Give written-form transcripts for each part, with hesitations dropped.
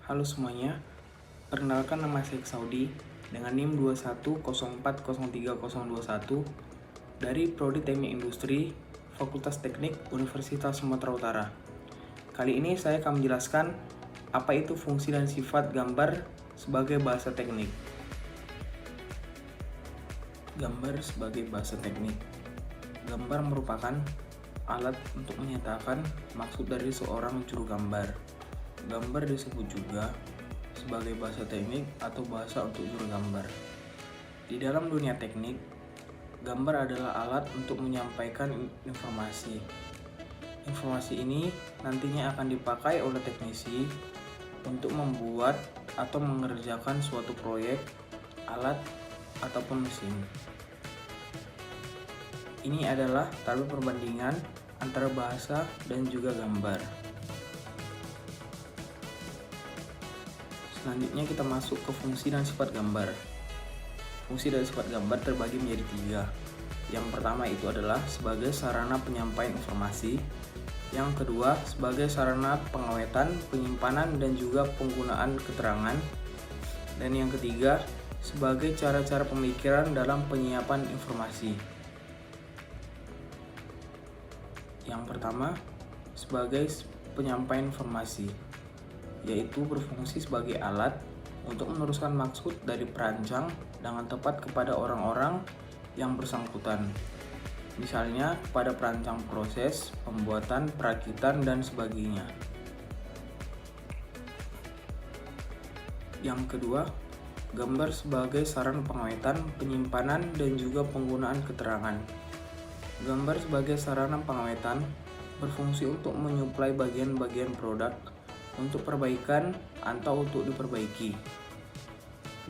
Halo semuanya, perkenalkan nama saya Saudi dengan NIM 2104030021 dari Prodi Teknik Industri, Fakultas Teknik Universitas Sumatera Utara. Kali ini saya akan menjelaskan apa itu fungsi dan sifat gambar sebagai bahasa teknik. Gambar sebagai bahasa teknik. Gambar merupakan alat untuk menyatakan maksud dari seorang juru gambar. Gambar disebut juga sebagai bahasa teknik atau bahasa untuk juru gambar. Di dalam dunia teknik, gambar adalah alat untuk menyampaikan informasi. Informasi ini nantinya akan dipakai oleh teknisi untuk membuat atau mengerjakan suatu proyek, alat, ataupun mesin. Ini adalah tabel perbandingan antara bahasa dan juga gambar. Selanjutnya kita masuk ke fungsi dan sifat gambar. Fungsi dan sifat gambar terbagi menjadi 3. Yang pertama itu adalah sebagai sarana penyampaian informasi. Yang kedua sebagai sarana pengawetan, penyimpanan, dan juga penggunaan keterangan. Dan yang ketiga sebagai cara-cara pemikiran dalam penyiapan informasi. Yang pertama sebagai penyampaian informasi, yaitu berfungsi sebagai alat untuk meneruskan maksud dari perancang dengan tepat kepada orang-orang yang bersangkutan. Misalnya kepada perancang proses, pembuatan, perakitan, dan sebagainya. Yang kedua, gambar sebagai sarana pengawetan, penyimpanan, dan juga penggunaan keterangan. Gambar sebagai sarana pengawetan berfungsi untuk menyuplai bagian-bagian produk untuk perbaikan atau untuk diperbaiki.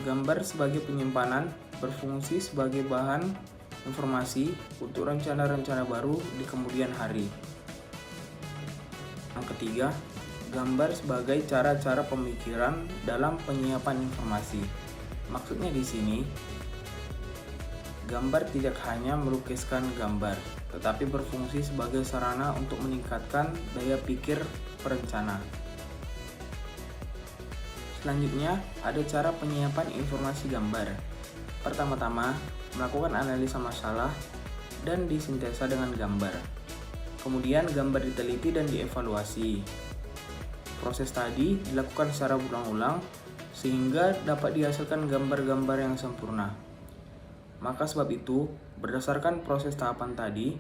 Gambar sebagai penyimpanan berfungsi sebagai bahan informasi untuk rencana-rencana baru di kemudian hari. Yang ketiga, gambar sebagai cara-cara pemikiran dalam penyiapan informasi. Maksudnya di sini, gambar tidak hanya melukiskan gambar, tetapi berfungsi sebagai sarana untuk meningkatkan daya pikir perencana. Selanjutnya, ada cara penyiapan informasi gambar. Pertama-tama, melakukan analisa masalah dan disintesa dengan gambar. Kemudian, gambar diteliti dan dievaluasi. Proses tadi dilakukan secara berulang-ulang sehingga dapat dihasilkan gambar-gambar yang sempurna. Maka sebab itu, berdasarkan proses tahapan tadi,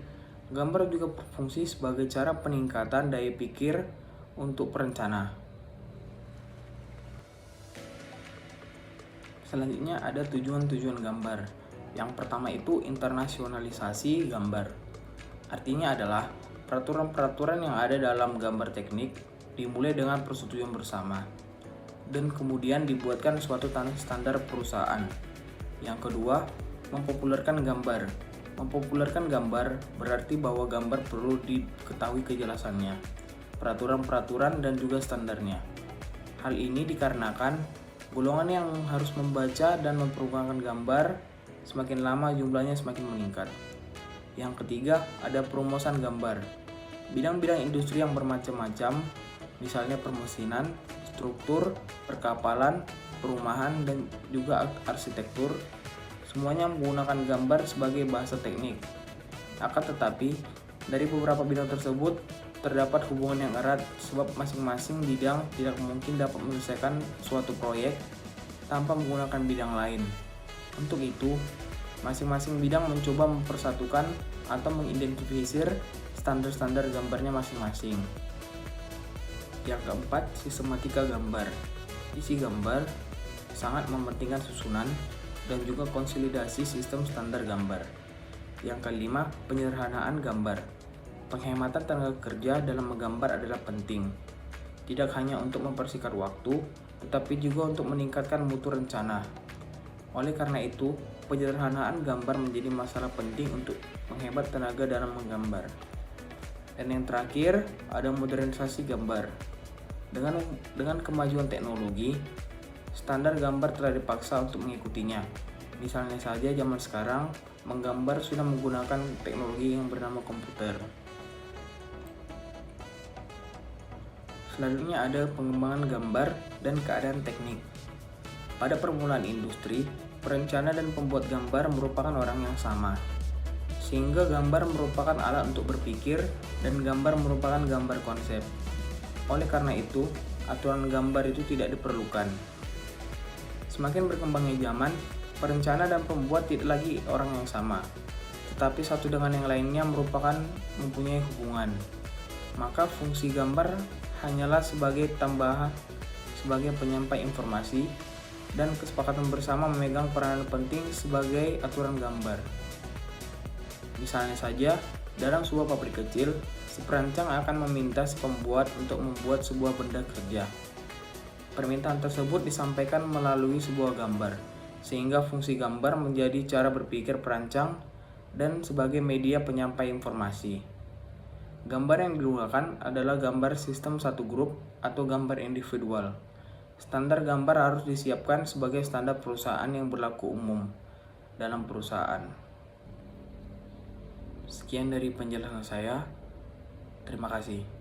gambar juga berfungsi sebagai cara peningkatan daya pikir untuk perencana. Selanjutnya ada tujuan-tujuan gambar. Yang pertama itu internasionalisasi gambar. Artinya adalah peraturan-peraturan yang ada dalam gambar teknik dimulai dengan persetujuan bersama dan kemudian dibuatkan suatu standar perusahaan. Yang kedua, mempopulerkan gambar. Mempopulerkan gambar berarti bahwa gambar perlu diketahui kejelasannya, peraturan-peraturan dan juga standarnya. Hal ini dikarenakan golongan yang harus membaca dan mempergunakan gambar semakin lama jumlahnya semakin meningkat. Yang ketiga, ada perumusan gambar. Bidang-bidang industri yang bermacam-macam, misalnya permesinan, struktur, perkapalan, perumahan, dan juga arsitektur, semuanya menggunakan gambar sebagai bahasa teknik. Akan tetapi, dari beberapa bidang tersebut, terdapat hubungan yang erat sebab masing-masing bidang tidak mungkin dapat menyelesaikan suatu proyek tanpa menggunakan bidang lain. Untuk itu, masing-masing bidang mencoba mempersatukan atau mengidentifikasir standar-standar gambarnya masing-masing. Yang keempat, sistematika gambar. Isi gambar sangat mementingkan susunan dan juga konsolidasi sistem standar gambar. Yang kelima, penyederhanaan gambar. Penghematan tenaga kerja dalam menggambar adalah penting, tidak hanya untuk mempersingkat waktu, tetapi juga untuk meningkatkan mutu rencana. Oleh karena itu, penyederhanaan gambar menjadi masalah penting untuk menghemat tenaga dalam menggambar. Dan yang terakhir, ada modernisasi gambar. Dengan kemajuan teknologi, standar gambar telah dipaksa untuk mengikutinya. Misalnya saja zaman sekarang, menggambar sudah menggunakan teknologi yang bernama komputer. Selanjutnya ada pengembangan gambar dan keadaan teknik. Pada permulaan industri, perencana dan pembuat gambar merupakan orang yang sama, sehingga gambar merupakan alat untuk berpikir dan gambar merupakan gambar konsep. Oleh karena itu, aturan gambar itu tidak diperlukan. Semakin berkembangnya zaman, perencana dan pembuat tidak lagi orang yang sama, tetapi satu dengan yang lainnya mempunyai hubungan. Maka fungsi gambar hanyalah sebagai tambahan, sebagai penyampai informasi, dan kesepakatan bersama memegang peranan penting sebagai aturan gambar. Misalnya saja, dalam sebuah pabrik kecil, si perancang akan meminta si pembuat untuk membuat sebuah benda kerja. Permintaan tersebut disampaikan melalui sebuah gambar, sehingga fungsi gambar menjadi cara berpikir perancang dan sebagai media penyampai informasi. Gambar yang digunakan adalah gambar sistem satu grup atau gambar individual. Standar gambar harus disiapkan sebagai standar perusahaan yang berlaku umum dalam perusahaan. Sekian dari penjelasan saya. Terima kasih.